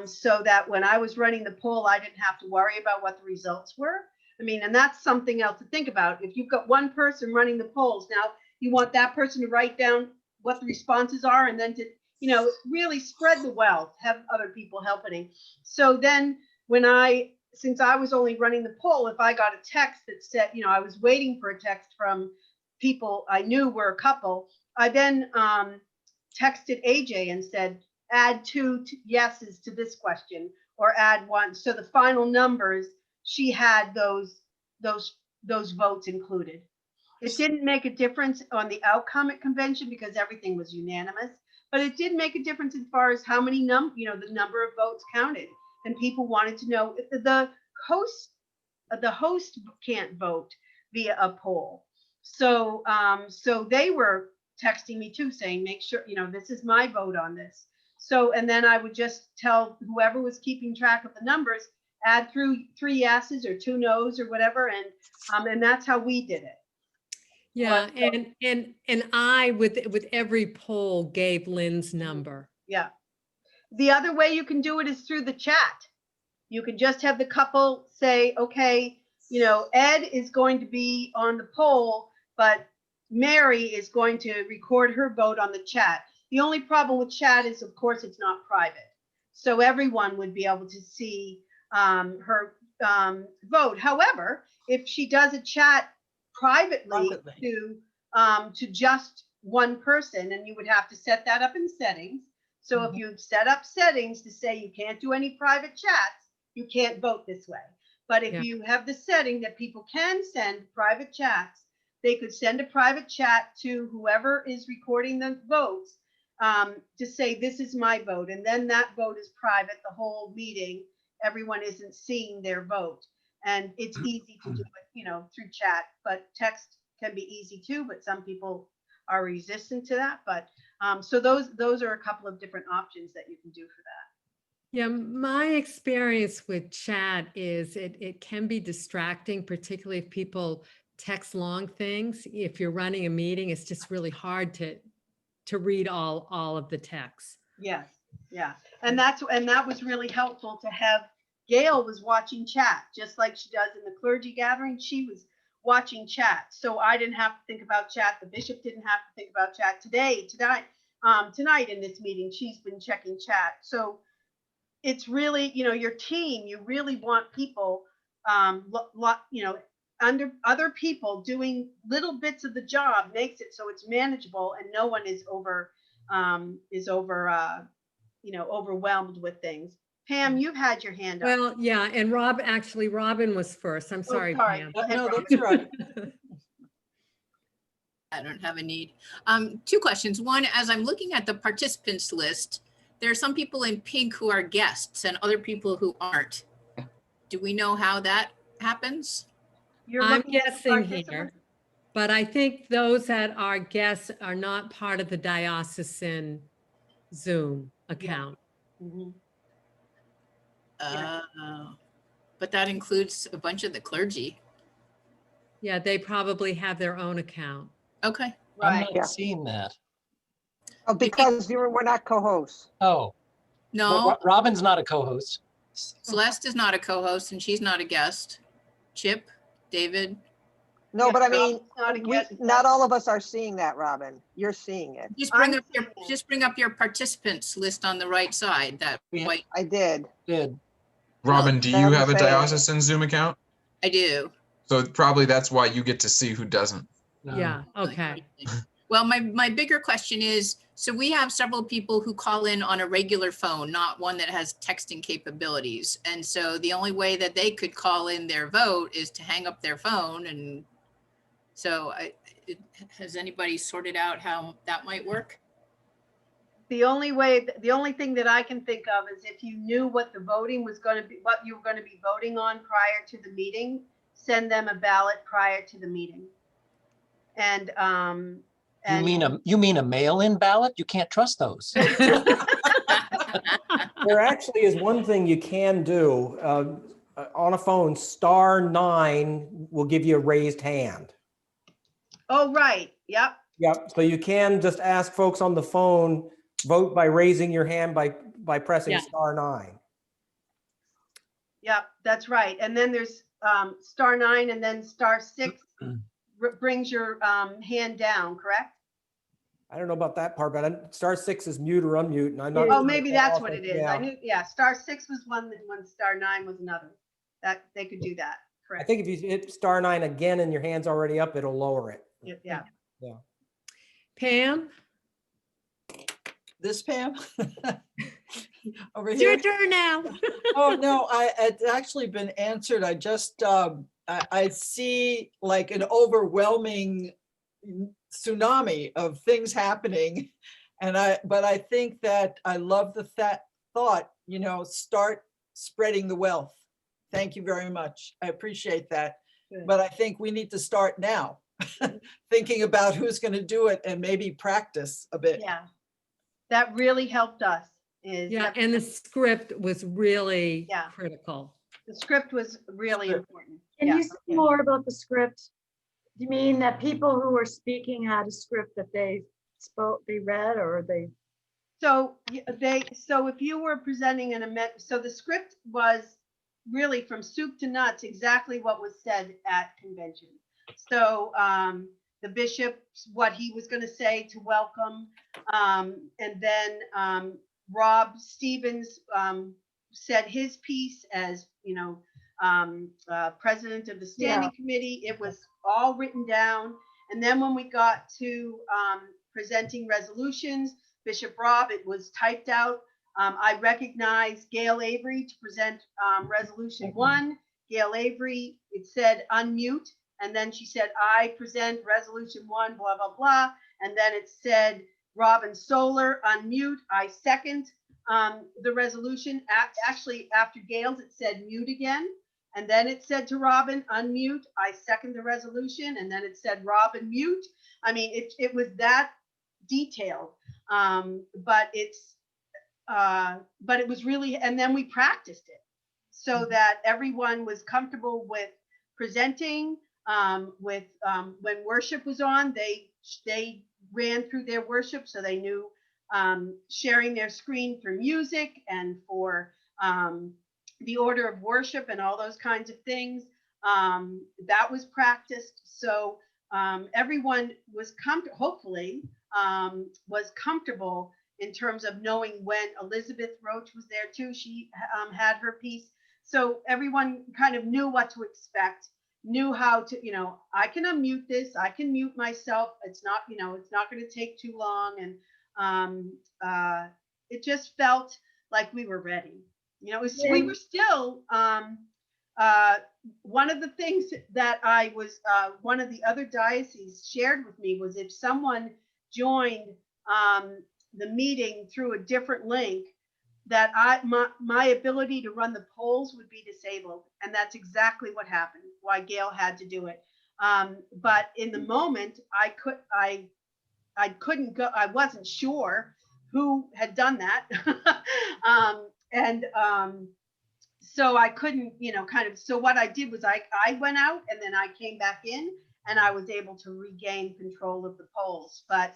So that when I was running the poll, I didn't have to worry about what the results were. I mean, and that's something else to think about. If you've got one person running the polls, now you want that person to write down what the responses are, and then to, you know, really spread the wealth, have other people helping. So then since I was only running the poll, if I got a text that said, you know, I was waiting for a text from people I knew were a couple, I then texted AJ and said, add 2 yeses to this question, or add 1. So the final numbers, she had those votes included. It didn't make a difference on the outcome at convention because everything was unanimous, but it did make a difference as far as how many the number of votes counted. and people wanted to know if the host can't vote via a poll. So so they were texting me too, saying, make sure, this is my vote on this. So, and then I would just tell whoever was keeping track of the numbers, add through 3 yeses or 2 noes or whatever, and that's how we did it. Yeah, and I with every poll gave Lynn's number. Yeah. The other way you can do it is through the chat. You can just have the couple say, okay, Ed is going to be on the poll, but Mary is going to record her vote on the chat. The only problem with chat is, of course, it's not private. So everyone would be able to see her vote. However, if she does a chat privately to just one person, and you would have to set that up in settings. So if you set up settings to say you can't do any private chats, you can't vote this way. But if you have the setting that people can send private chats, they could send a private chat to whoever is recording the votes to say, this is my vote. And then that vote is private, the whole meeting. Everyone isn't seeing their vote. And it's easy to do it, through chat, but text can be easy too, but some people are resistant to that. But so those are a couple of different options that you can do for that. Yeah, my experience with chat is it can be distracting, particularly if people text long things. If you're running a meeting, it's just really hard to read all of the text. Yes, yeah. And that was really helpful to have. Gail was watching chat, just like she does in the clergy gathering. She was watching chat. So I didn't have to think about chat. The bishop didn't have to think about chat tonight in this meeting. She's been checking chat. So it's really, your team, you really want people, under other people doing little bits of the job makes it so it's manageable and no one is overwhelmed with things. Pam, you've had your hand up. Well, yeah, and Robin was first. I'm sorry, Pam. No, that's all right. I don't have a need. 2 questions. One, as I'm looking at the participants list, there are some people in pink who are guests and other people who aren't. Do we know how that happens? I'm guessing here, but I think those that are guests are not part of the diocesan Zoom account. Mhm. But that includes a bunch of the clergy. Yeah, they probably have their own account. Okay. I'm Right. not seeing that. Oh, because we're not co-hosts. Oh, No, Robin's not a co-host. Celeste is not a co-host and she's not a guest. Chip, David. No, Yeah, but I Robin's mean, not a guest. not all of us are seeing that, Robin. You're seeing it. Just I'm bring up your participants list on the right side. That Yeah. white. I did. Robin, do you Doesn't have a say it. diocesan Zoom account? I do. So probably that's why you get to see who doesn't. No. Yeah, okay. Well, my bigger question is, so we have several people who call in on a regular phone, not one that has texting capabilities. And so the only way that they could call in their vote is to hang up their phone. And so has anybody sorted out how that might work? The only thing that I can think of is if you knew what the voting was going to be, what you were going to be voting on prior to the meeting, send them a ballot prior to the meeting. And You mean a mail-in ballot? You can't trust those. There actually is one thing you can do. On a phone, *9 will give you a raised hand. oh, right. Yep. Yep, so you can just ask folks on the phone, vote by raising your hand by pressing Yeah. *9. Yep, that's right. And then there's *9 and then *6 brings your hand down, correct? I don't know about that part, but *6 is mute or unmute, and I'm not. Oh, maybe that's what it is. Yeah. I knew, yeah, *6 was one, and *9 was another. That they could do that, I correct? think if you hit *9 again and your hand's already up, it'll lower it. Yeah. Pam, This Pam? Over it's here? your turn now. Oh, no, it's actually been answered. I just, I see like an overwhelming tsunami of things happening. But I think that I love the thought, start spreading the wealth. Thank you very much. I appreciate that. Good. But I think we need to start now, thinking about who's going to do it and maybe practice a bit. Yeah, that really helped us. Yeah, and the script was really Yeah. critical. The script was really Script. important. Can Yeah, you say okay. more about the script? Do you mean that people who were speaking had a script that they spoke, they read, or they? So so if you were presenting an amendment, so the script was really from soup to nuts, exactly what was said at convention. So the bishop, what he was going to say to welcome, and then Rob Stevens said his piece as, president of the standing committee. It was all written down. And then when we got to presenting resolutions, Bishop Rob, it was typed out. I recognized Gail Avery to present resolution 1. Gail Avery, it said unmute. And then she said, I present resolution 1, blah, blah, blah. And then it said, Robin Solar, unmute. I second the resolution. Actually, after Gail's, it said mute again. And then it said to Robin, unmute. I second the resolution. And then it said, Robin, mute. I mean, it was that detailed. But it was really, and then we practiced it so that everyone was comfortable with presenting. When worship was on, they ran through their worship, so they knew sharing their screen for music and for the order of worship and all those kinds of things. That was practiced. So everyone was hopefully was comfortable in terms of knowing when Elizabeth Roach was there too. She had her piece. So everyone kind of knew what to expect, knew how to, I can unmute this, I can mute myself. It's not, it's not going to take too long. And it just felt like we were ready. We were still, one of the things that I was, one of the other dioceses shared with me was if someone joined the meeting through a different link, that my ability to run the polls would be disabled. And that's exactly what happened, why Gail had to do it. But in the moment, I couldn't go, I wasn't sure who had done that. So I couldn't, so what I did was I went out and then I came back in and I was able to regain control of the polls. But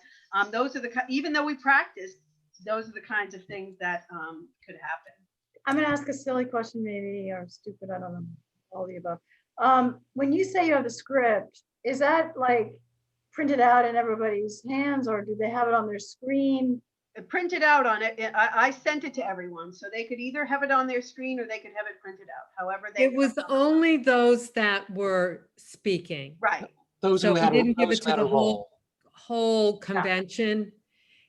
those are even though we practiced, those are the kinds of things that could happen. I'm gonna ask a silly question, maybe, or stupid, I don't know, all of the above. When you say you have a script, is that like printed out in everybody's hands, or do they have it on their screen? Printed out on it. I sent it to everyone, so they could either have it on their screen or they could have it printed out. However, It was only those that were speaking. Right. Those So who we had, didn't give those it who to had a the role. whole convention.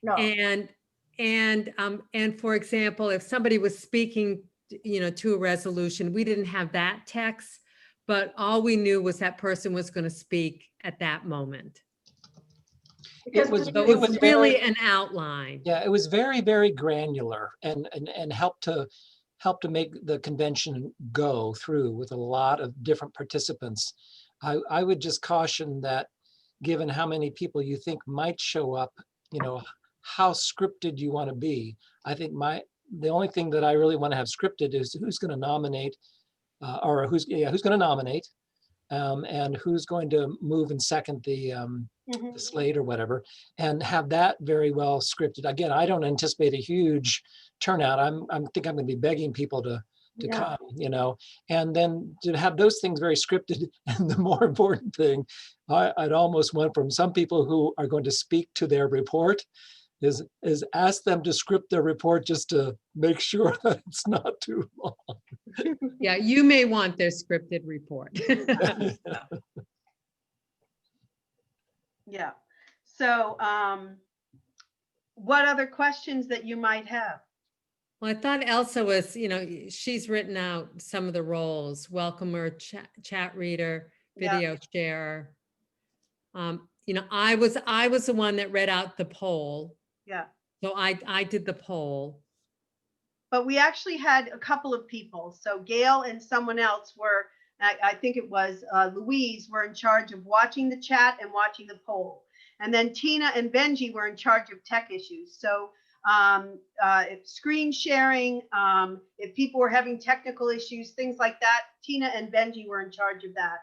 No. And for example, if somebody was speaking, to a resolution, we didn't have that text, but all we knew was that person was going to speak at that moment. It was really an outline. Yeah, it was very, very granular and helped to make the convention go through with a lot of different participants. I would just caution that given how many people you think might show up, how scripted you want to be. I think the only thing that I really want to have scripted is who's going to nominate or who's going to nominate and who's going to move and second the slate or whatever, and have that very well scripted. Again, I don't anticipate a huge turnout. I think I'm going to be begging people to come, and then to have those things very scripted. And the more important thing, I'd almost want from some people who are going to speak to their report is ask them to script their report just to make sure that it's not too long. Yeah, you may want their scripted report. Yeah. So what other questions that you might have? Well, I thought Elsa was, she's written out some of the roles: welcomer, chat reader, video sharer. I was the one that read out the poll. Yeah. So I did the poll. but we actually had a couple of people. So Gail and someone else were, I think it was Louise, were in charge of watching the chat and watching the poll. And then Tina and Benji were in charge of tech issues. So if screen sharing, if people were having technical issues, things like that, Tina and Benji were in charge of that.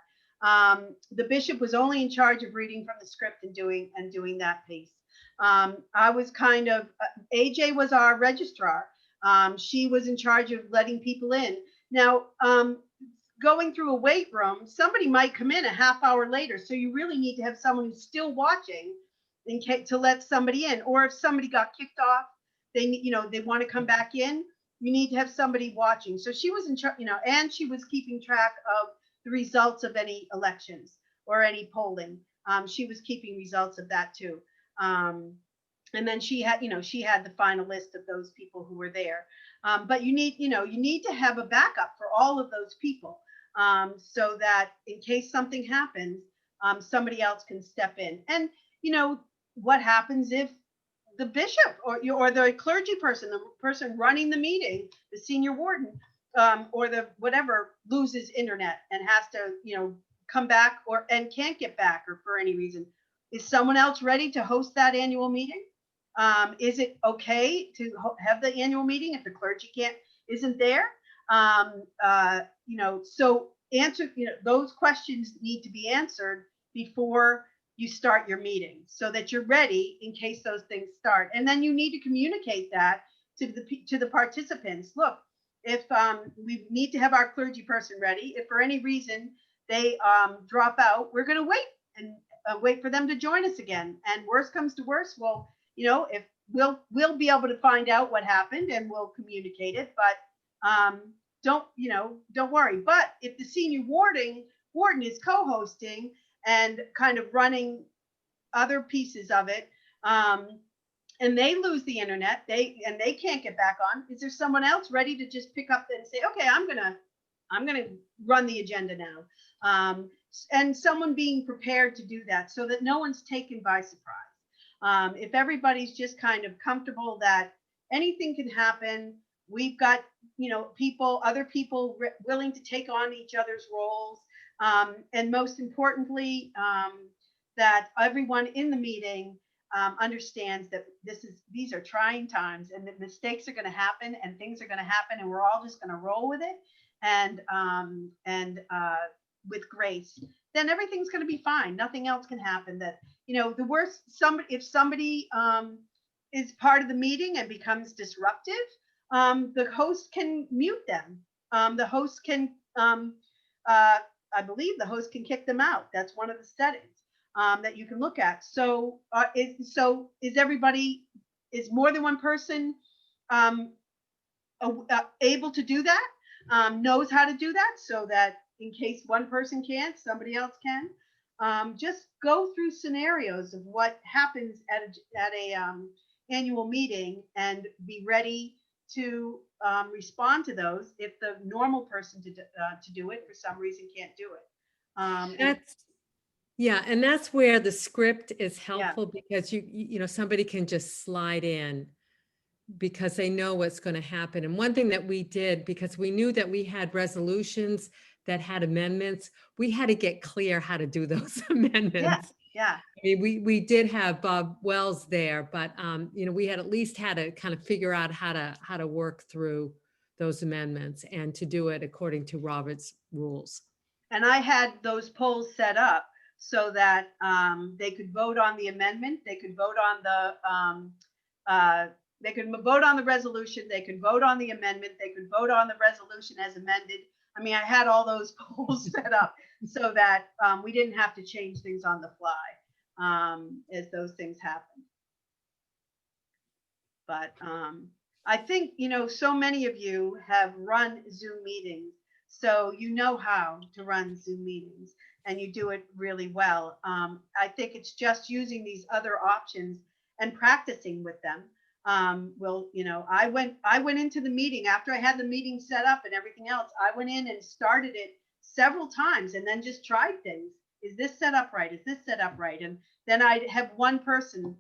The bishop was only in charge of reading from the script and doing that piece. I was kind of, AJ was our registrar. She was in charge of letting people in. Now, going through a wait room, somebody might come in a half hour later. So you really need to have someone who's still watching in case, to let somebody in. Or if somebody got kicked off, they want to come back in, you need to have somebody watching. So she was in charge, and she was keeping track of the results of any elections or any polling. She was keeping results of that too. And then she had the final list of those people who were there. But you need to have a backup for all of those people, so that in case something happens, somebody else can step in. And what happens if the bishop or the clergy person, the person running the meeting, the senior warden, or the whatever, loses internet and has to come back and can't get back, or for any reason? Is someone else ready to host that annual meeting? Is it okay to have the annual meeting if the clergy isn't there? So answer, those questions need to be answered before you start your meeting, so that you're ready in case those things start. And then you need to communicate that to the participants. Look, if we need to have our clergy person ready, if for any reason they drop out, we're going to wait and wait for them to join us again. And worst comes to worst, well, if we'll be able to find out what happened and we'll communicate it, but don't worry. But if the senior warden is co-hosting and kind of running other pieces of it, and they lose the internet, they can't get back on, is there someone else ready to just pick up and say, okay, I'm gonna run the agenda now? And someone being prepared to do that so that no one's taken by surprise. If everybody's just kind of comfortable that anything can happen, we've got other people willing to take on each other's roles, and most importantly, that everyone in the meeting understands that these are trying times, and that mistakes are going to happen and things are going to happen, and we're all just going to roll with it and with grace. Then everything's going to be fine. Nothing else can happen. That the worst, if somebody is part of the meeting and becomes disruptive, the host can mute them. The host can, I believe the host can kick them out. That's one of the settings that you can look at. So is more than one person able to do that, knows how to do that, so that in case one person can't, somebody else can? Just go through scenarios of what happens at a annual meeting and be ready to respond to those if the normal person to do it for some reason can't do it. And that's where the script is helpful, because somebody can just slide in because they know what's going to happen. And one thing that we did, because we knew that we had resolutions that had amendments, we had to get clear how to do those amendments. Yeah. I mean, we did have Bob Wells there, but we had at least had to kind of figure out how to work through those amendments and to do it according to Robert's rules. And I had those polls set up so that they could vote on the amendment, they could vote on the resolution, they could vote on the amendment, they could vote on the resolution as amended. I mean, I had all those polls set up so that we didn't have to change things on the fly as those things happen. But I think, so many of you have run Zoom meetings, so you know how to run Zoom meetings and you do it really well. I think it's just using these other options and practicing with them. I went into the meeting after I had the meeting set up and everything else. I went in and started it several times and then just tried things. Is this set up right? Is this set up right? And then I'd have one person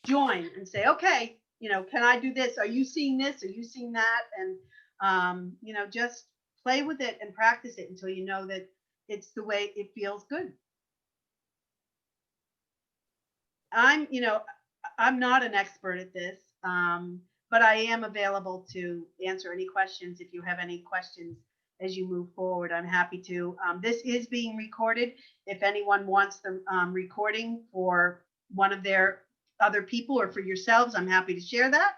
join and say, okay, you know, can I do this? Are you seeing this? Are you seeing that? And, you know, just play with it and practice it until you know that it's the way it feels good. You know, I'm not an expert at this, but I am available to answer any questions. If you have any questions as you move forward, I'm happy to. This is being recorded. If anyone wants the recording for one of their other people or for yourselves, I'm happy to share that.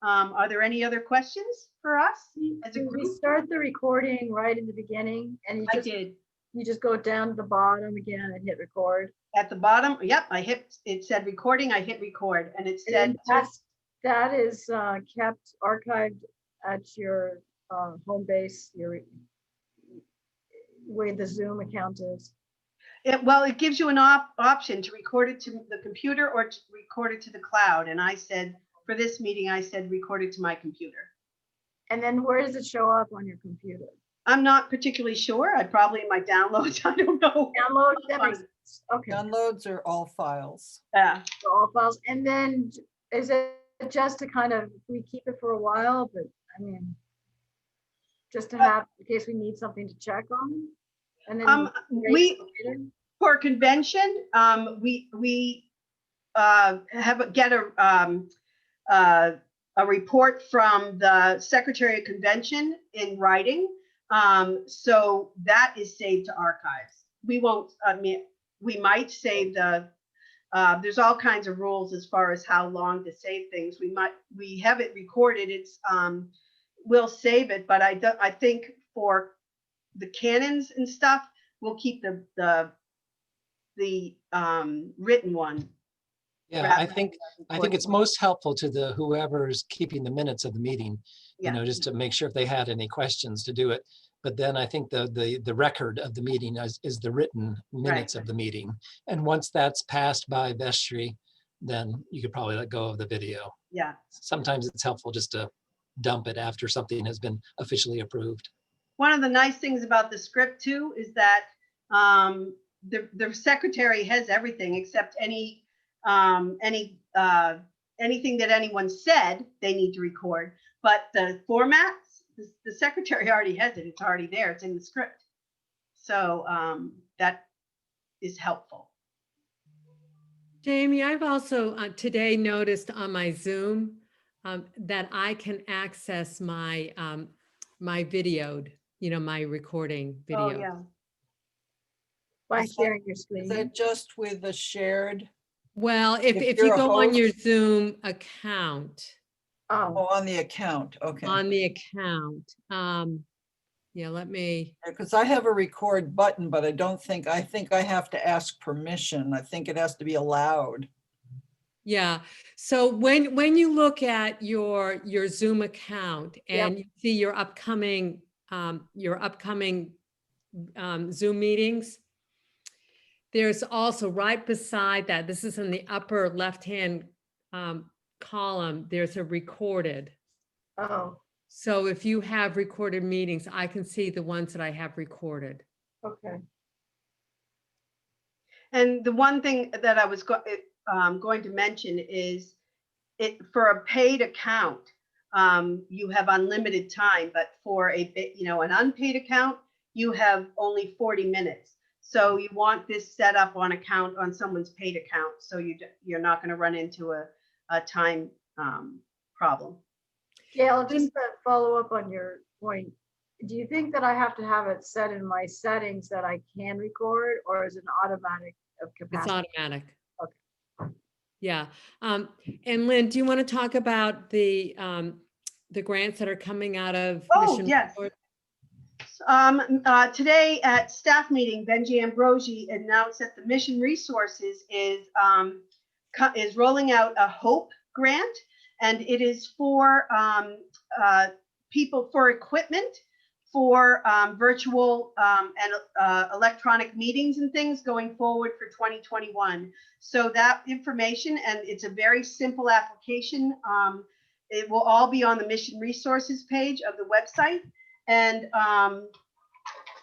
Are there any other questions for us as a Did we group? start the recording right in the beginning? And I did. you just go down to the bottom again and hit record? At the bottom, yep, I hit, it said recording, I hit record, and it And said, that is kept archived at your home base, your where the Zoom account is. well, it gives you an option to record it to the computer or to record it to the cloud. And I said, for this meeting, I said, record it to my computer. And then where does it show up on your computer? I'm not particularly sure. I probably in my downloads, I don't know. Download, that makes sense. Okay. Downloads are all files. Yeah. So all files. And then is it just to kind of, we keep it for a while, but I mean, just to have, in case we need something to check on? And then for convention, we get a report from the Secretary of Convention in writing. So that is saved to archives. We won't, I mean, we might save there's all kinds of rules as far as how long to save things. We have it recorded. It's, we'll save it, but I think for the canons and stuff, we'll keep the written one. Yeah, I think it's most helpful to whoever's keeping the minutes of the meeting, you know, just to make sure if they had any questions to do it. But then I think the record of the meeting is the written minutes of the meeting. And once that's passed by vestry, then you could probably let go of the video. Yeah. Sometimes it's helpful just to dump it after something has been officially approved. One of the nice things about the script too is that the secretary has everything except anything that anyone said they need to record. But the formats, the secretary already has it. It's already there. It's in the script. So that is helpful. Jamie, I've also today noticed on my Zoom that I can access my my videoed, you know, my recording video. Oh, yeah. By sharing your screen. Is that just with the shared? Well, if you're you a go on your host? Zoom account. Oh, on the account. Okay. On the account. Yeah, let me. Because I have a record button, but I think I have to ask permission. I think it has to be allowed. Yeah. So when you look at your Zoom account and you see your upcoming Zoom meetings, there's also right beside that, this is in the upper left-hand column, there's a recorded. Oh, So if you have recorded meetings, I can see the ones that I have recorded. okay. And the one thing that I was going to mention is for a paid account, you have unlimited time, but for an unpaid account, you have only 40 minutes. So you want this set up on someone's paid account, so you're not going to run into a time problem. Gail, just to follow up on your point, do you think that I have to have it set in my settings that I can record, or is it automatic of capacity? It's automatic. Okay. Yeah. And Lynn, do you want to talk about the grants that are coming out of Mission? Yes. Today at staff meeting, Benji Ambrosi announced that the Mission Resources is rolling out a HOPE grant, and it is for people, for equipment, for virtual and electronic meetings and things going forward for 2021. So that information, and it's a very simple application. It will all be on the Mission Resources page of the website. And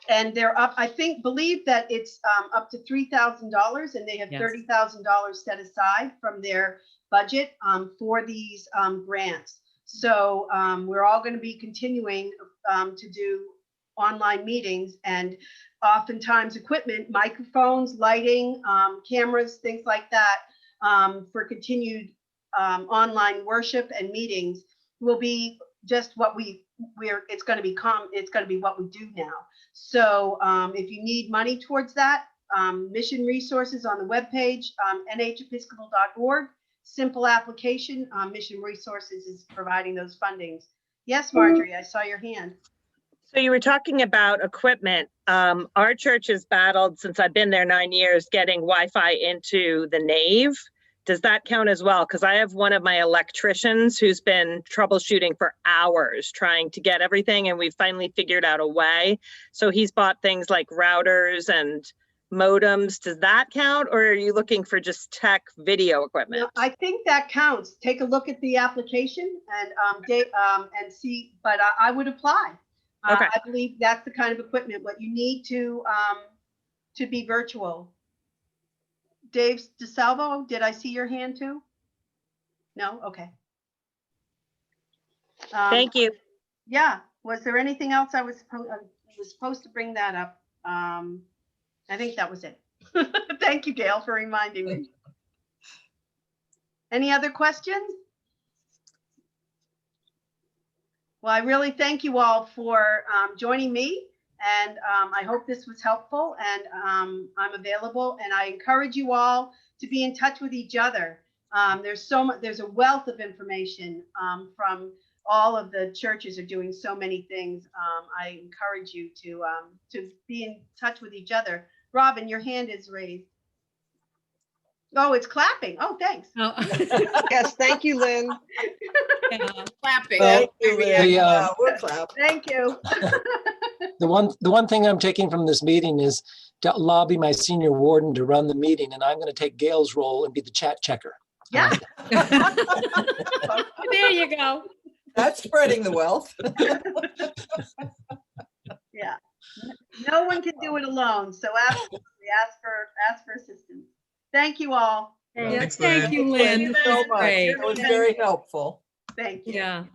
And they're up, I believe that it's up to $3,000, and they have Yes. $30,000 set aside from their budget for these grants. So we're all going to be continuing to do online meetings, and oftentimes equipment, microphones, lighting, cameras, things like that, for continued online worship and meetings will be just what it's going to be what we do now. So if you need money towards that, mission resources on the webpage, nhepiscopal.org, simple application. Mission resources is providing those fundings. Yes, Marjorie, I saw your hand. So you were talking about equipment. Our church has battled since I've been there 9 years getting Wi-Fi into the nave. Does that count as well? Because I have one of my electricians who's been troubleshooting for hours trying to get everything, and we've finally figured out a way. So he's bought things like routers and modems. Does that count, or are you looking for just tech video equipment? No, I think that counts. Take a look at the application and see, but I would apply. Okay. I believe that's the kind of equipment what you need to be virtual. Dave DeSalvo, did I see your hand too? No? Okay. Thank you. Yeah. Was there anything else I was supposed to bring that up? I think that was it. Thank you, Gail, for reminding me. Any other questions? Well, I really thank you all for joining me, and I hope this was helpful, and I'm available, and I encourage you all to be in touch with each other. There's a wealth of information from all of the churches are doing so many things. I encourage you to be in touch with each other. Robin, your hand is raised. Oh, it's clapping. Oh, thanks. Oh. Yes, thank you, Lynn. Yeah. Clapping. Thank you, Lynn. The, Wow, we'll clap. Thank you. The one thing I'm taking from this meeting is to lobby my senior warden to run the meeting, and I'm going to take Gail's role and be the chat checker. Yeah. There you go. That's spreading the wealth. Yeah. No one can do it alone. So absolutely ask for assistance. Thank you all. Yeah, Thanks, thank Lynn. you, Thank Lynn. you This so was much. great. It was very helpful. Thank you. Yeah.